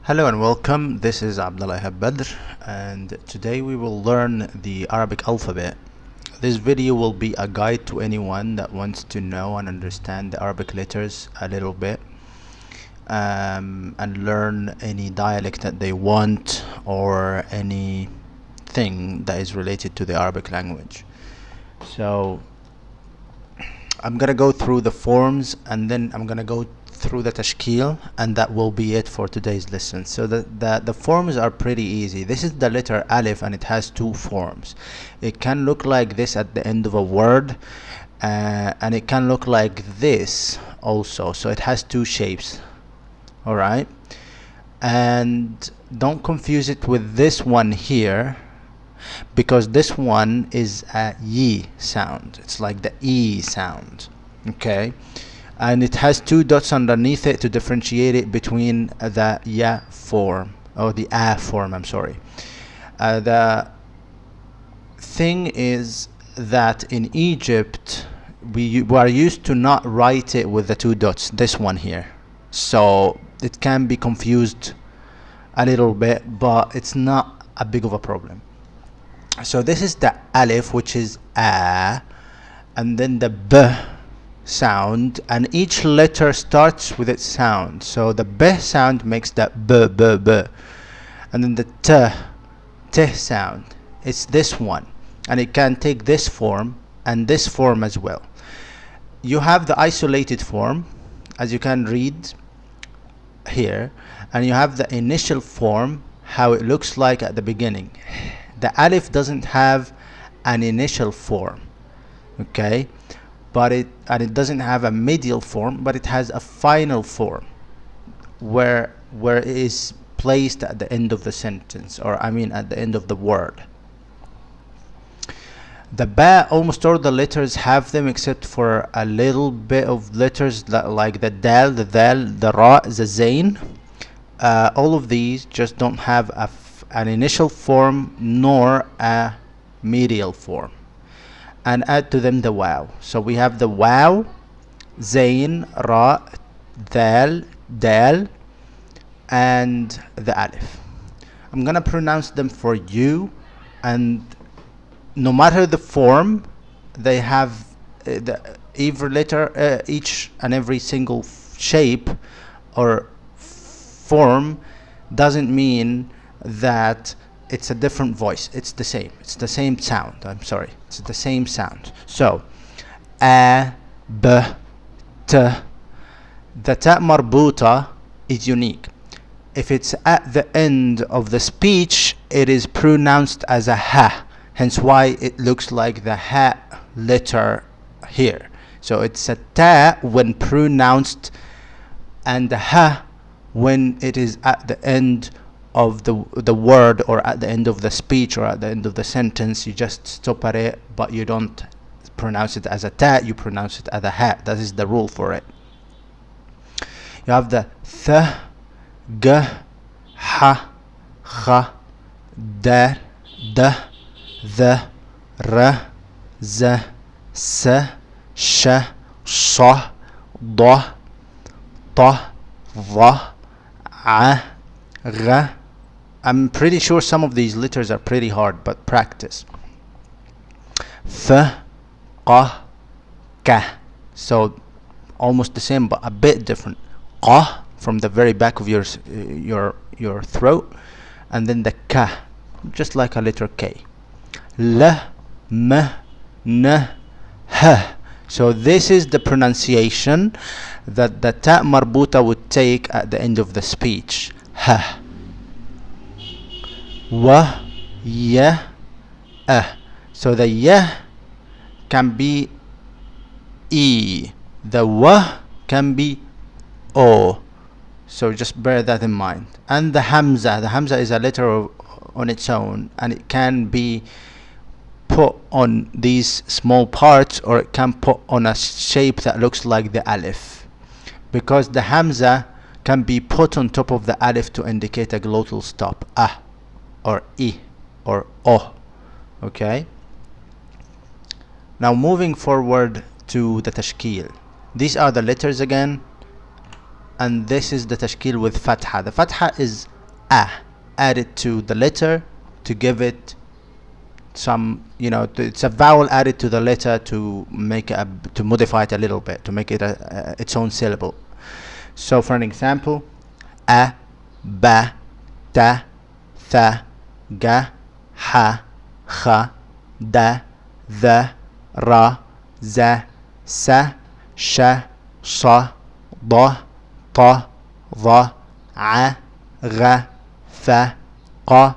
Hello and welcome. This is Abdullah Badr, and today we will learn the Arabic alphabet. This video will be a guide to anyone that wants to know and understand the Arabic letters a little bit, and learn any dialect that they want or anything that is related to the Arabic language. So I'm gonna go through the forms, and then I'm gonna go through the Tashkīl, and that will be it for today's lesson. So the forms are pretty easy. This is the letter Alif, and it has two forms. It can look like this at the end of a word, and it can look like this also. So it has two shapes. Alright, and don't confuse it with this one here, because this one is a Y sound. It's like the E sound. Okay, and it has two dots underneath it to differentiate it between the ya form, or the a form, I'm sorry. The thing is that in Egypt we are used to not write it with the two dots, this one here, so it can be confused a little bit, but it's not a big of a problem. So this is the Alif, which is a, and then the b sound, and each letter starts with its sound. So the b sound makes that b b b, and then the t sound, it's this one, and it can take this form and this form as well. You have the isolated form, as you can read here, and you have the initial form, how it looks like at the beginning. The Alif doesn't have an initial form, okay, but it doesn't have a medial form, but it has a final form where it is placed at the end of the sentence, or I mean at the end of the word. The ba, almost all the letters have them except for a little bit of letters like the dal, the dhal, the ra, the zain. All of these just don't have an initial form nor a medial form. And add to them the wow. So we have the wow, zain, ra, dal, dal, and the alif. I'm gonna pronounce them for you, and no matter the form, they have every letter, each and every single shape or form doesn't mean that it's a different voice. It's the same. It's the same sound. I'm sorry. It's the same sound. So, a, b, t. The ta marbuta is unique. If it's at the end of the speech, it is pronounced as a ha. Hence why it looks like the ha letter here. So it's a ta when pronounced, and the ha when it is at the end of the word, or at the end of the speech, or at the end of the sentence. You just stop at it, but you don't pronounce it as a ta, you pronounce it as a ha. That is the rule for it. You have the th, g, ha, kha, da, d, the, r, z, s, sh, sa, da, ta, va, a, gha. I'm pretty sure some of these letters are pretty hard, but practice. Th, qa, ka. So almost the same, but a bit different. Qa from the very back of your throat, and then the ka, just like a letter K. L, m, n, h. So this is the pronunciation that the ta marbuta would take at the end of the speech. H. Wa, ya, so the ya can be e, the wa can be o, so just bear that in mind. And the hamza is a letter on its own, and it can be put on these small parts, or it can put on a shape that looks like the alif, because the hamza can be put on top of the alif to indicate a glottal stop, ah, or I, or O. Okay, now moving forward to the Tashkīl. These are the letters again, and this is the Tashkīl with Fatha. The Fatha is a added to the letter to give it some, it's a vowel added to the letter to make it to modify it a little bit, to make it its own syllable. So for an example, a, ba, ta, tha, ga, ha, kha, da, the, ra, za, sa, sha, sa, da, ta, dha, a, gha, fa, qa,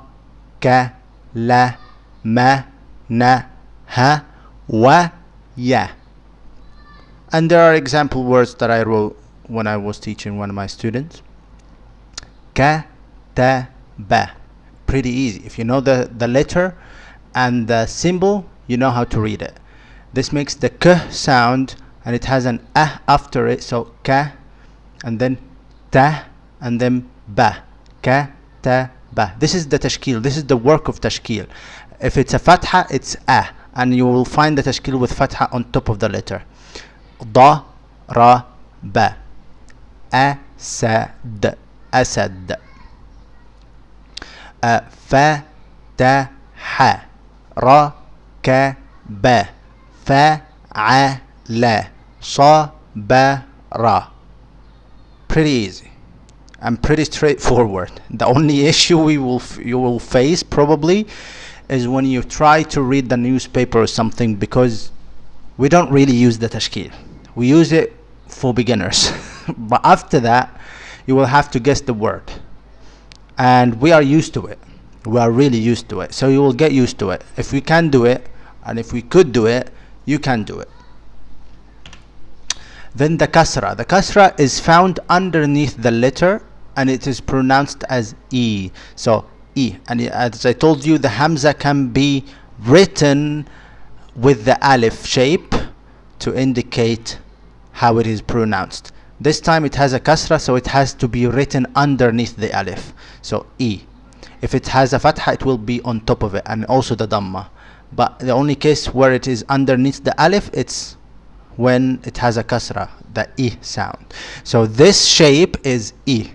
ka, la, ma, na, ha, wa, ya. And there are example words that I wrote when I was teaching one of my students. Ka, ta, ba. Pretty easy. If you know the letter and the symbol, you know how to read it. This makes the k sound, and it has an a after it, so ka, and then ta, and then ba. Ka, ta, ba. This is the tashkil. This is the work of tashkil. If it's a fatha, it's a, and you will find the tashkil with fatha on top of the letter. Da, ra, ba. Asad, asad. Fataha, rakaba, fa'ala, sabara. Pretty easy and pretty straightforward. The only issue you will face probably is when you try to read the newspaper or something, because we don't really use the tashkil. We use it for beginners. But after that, you will have to guess the word. And we are used to it. We are really used to it. So you will get used to it. If we can do it, and if we could do it, you can do it. Then the kasrah. The kasrah is found underneath the letter, and it is pronounced as E. So E. And as I told you, the hamza can be written with the alif shape to indicate how it is pronounced. This time it has a kasrah, so it has to be written underneath the alif. So E. If it has a fatha, it will be on top of it, and also the Dammah. But the only case where it is underneath the alif, it's when it has a kasrah, the E sound. So this shape is E.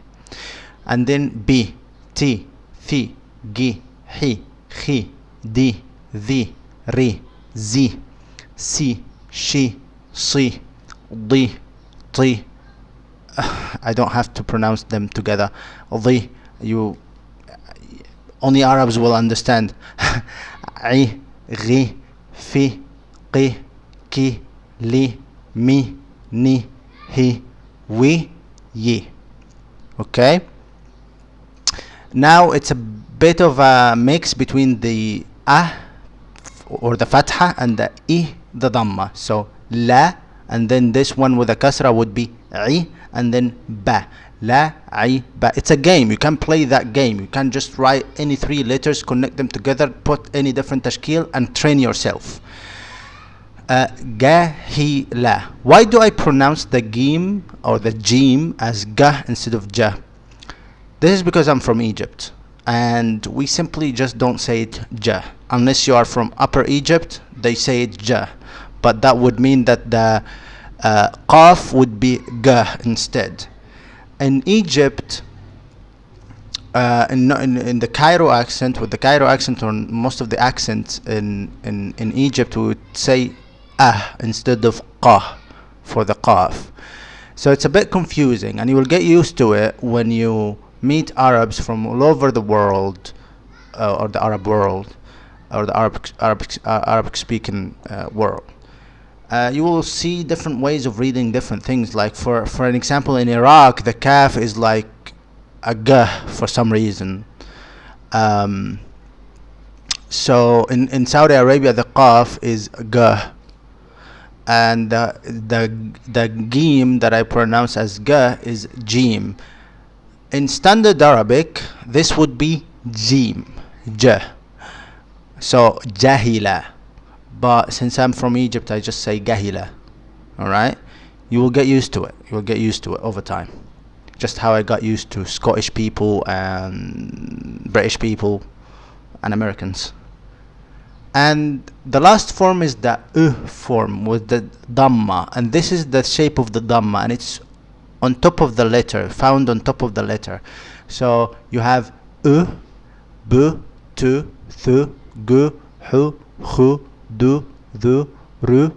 And then B, T, Thi, Gi, Hi, Khi, Di, Thi, Ri, Zi, Si, Shi, Si, Di, Ti. I don't have to pronounce them together. Di, only Arabs will understand. I, Ghi, Fi, Qi, Ki, Li, Mi, Ni, Hi, Wi, Yi. Okay? Now it's a bit of a mix between the A or the fatha and the I, the Dammah. So La, and then this one with a kasra would be I, and then Ba. La, I, Ba. It's a game. You can play that game. You can just write any three letters, connect them together, put any different tashkil, and train yourself. Ga, Hi, La. Why do I pronounce the Gim or the Jim as Ga instead of Ja? This is because I'm from Egypt, and we simply just don't say it Ja. Unless you are from Upper Egypt, they say it Ja. But that would mean that the Qaf would be Ga instead. In Egypt, in the Cairo accent, with the Cairo accent, or most of the accents in Egypt, we would say Ah instead of Qah for the Qaf. So it's a bit confusing, and you will get used to it when you meet Arabs from all over the world, or the Arab world, or the Arabic speaking world. You will see different ways of reading different things. Like for an example, in Iraq, the kaf is like a g for some reason. So in Saudi Arabia, the qaf is g, and the gim that I pronounce as g is jim. In standard Arabic, this would be jim, j. So jahila. But since I'm from Egypt, I just say gahila. Alright? You will get used to it. You will get used to it over time. Just how I got used to Scottish people and British people and Americans. And the last form is the form with the Dammah. And this is the shape of the Dammah. And it's on top of the letter, found on top of the letter. So you have b, t, th, g, h, h, d, th, r,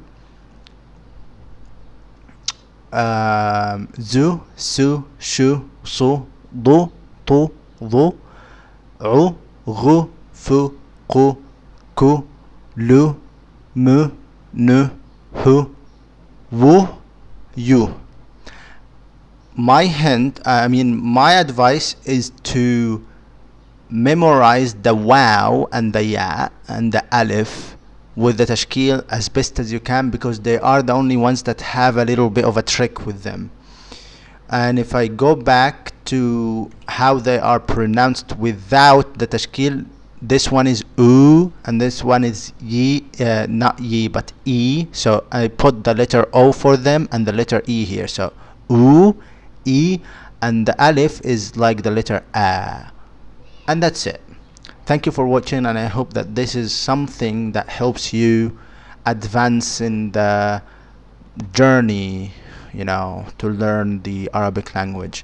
z, s, sh, s, d, t, ض, ع, غ, ف, ق, ك, ل, م, ن, ه, w, u. My advice is to memorize the wow and the ya and the alif with the tashkil as best as you can, because they are the only ones that have a little bit of a trick with them. And if I go back to how they are pronounced without the tashkil, this one is oo and this one is ye, not ye but e. So I put the letter o for them and the letter e here. So oo, e, and the alif is like the letter a. And that's it. Thank you for watching, and I hope that this is something that helps you advance in the journey, to learn the Arabic language.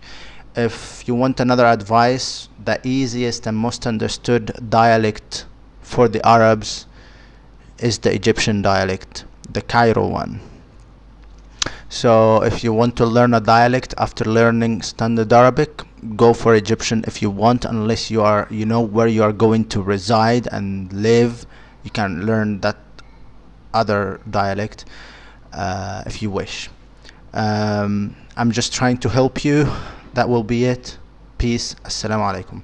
If you want another advice, the easiest and most understood dialect for the Arabs is the Egyptian dialect, the Cairo one. So if you want to learn a dialect after learning standard Arabic, go for Egyptian if you want, unless you know where you are going to reside and live. You can learn that other dialect if you wish. I'm just trying to help you. That will be it. Peace. Assalamu alaikum.